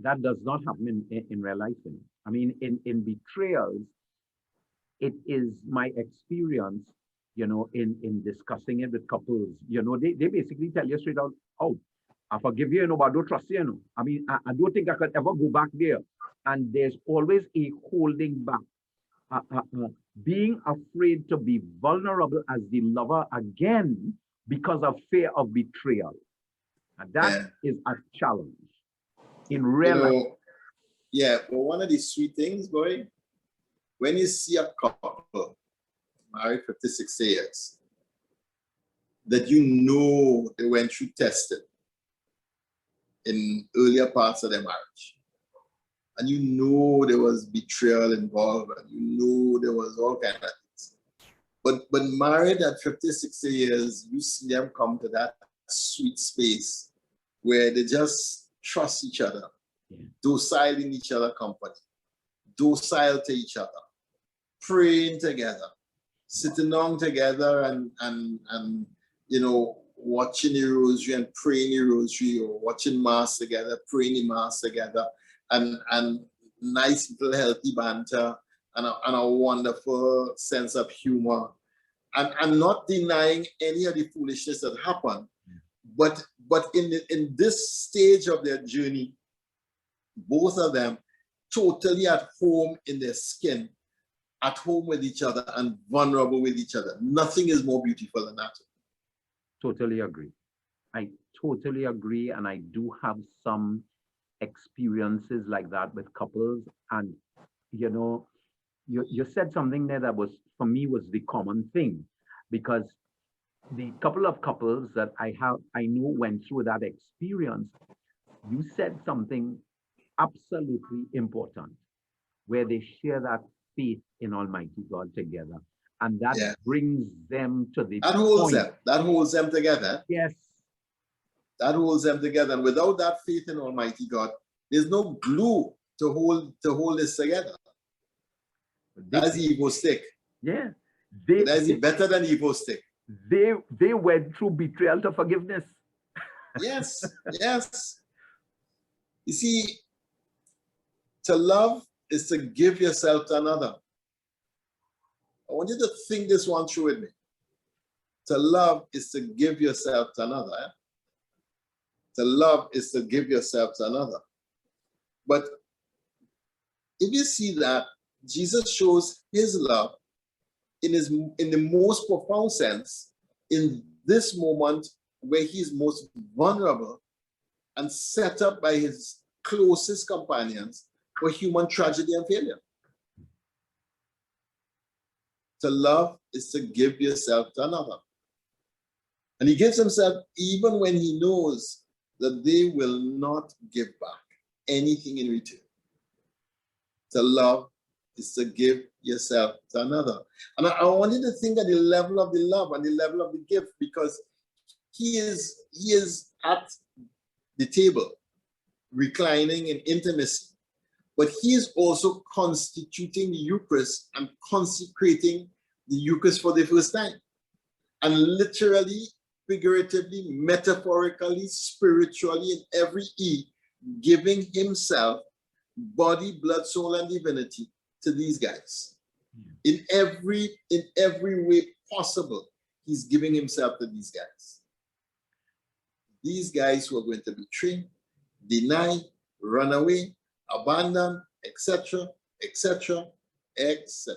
That does not happen in real life. I mean, in betrayals, it is my experience, in discussing it with couples, they basically tell you straight out, oh, I forgive you, but I don't trust you, I mean, I don't think I could ever go back there. And there's always a holding back, being afraid to be vulnerable as the lover again because of fear of betrayal. And that is a challenge in real life. Yeah, well, one of the sweet things, boy, when you see a couple married 56 years, that they went through testing in earlier parts of their marriage. And there was betrayal involved, and there was all kinds of things. But married at 56 years, you see them come to that sweet space where they just trust each other, docile in each other's company, docile to each other, praying together, sitting down together and watching the rosary and praying the rosary, or watching mass together, praying the mass together, and nice little healthy banter and a wonderful sense of humor, and not denying any of the foolishness that happened, but in this stage of their journey, both of them totally at home in their skin, at home with each other and vulnerable with each other. Nothing is more beautiful than that. Totally agree. I totally agree. And I do have some experiences like that with couples. And, you said something there that was, for me, was the common thing, because the couple of couples that I know went through that experience, you said something absolutely important, where they share that faith in Almighty God together. And that brings them to the point. That holds them together. Yes. That holds them together. And without that faith in Almighty God, there's no glue to hold this together. That's the Evo stick. Yeah. That's better than Evo stick. They went through betrayal to forgiveness. Yes, yes. You see, to love is to give yourself to another. I want you to think this one through with me. To love is to give yourself to another. To love is to give yourself to another. But if you see that, Jesus shows his love in the most profound sense in this moment where he's most vulnerable and set up by his closest companions for human tragedy and failure. To love is to give yourself to another. And he gives himself even when he knows that they will not give back anything in return. To love is to give yourself to another. And I want you to think at the level of the love and the level of the gift, because he is at the table, reclining in intimacy, but he is also constituting the Eucharist and consecrating the Eucharist for the first time. And literally, figuratively, metaphorically, spiritually, in every E, giving himself, body, blood, soul, and divinity to these guys. In every way possible, he's giving himself to these guys. These guys who are going to betray, deny, run away, abandon, etc., etc., etc.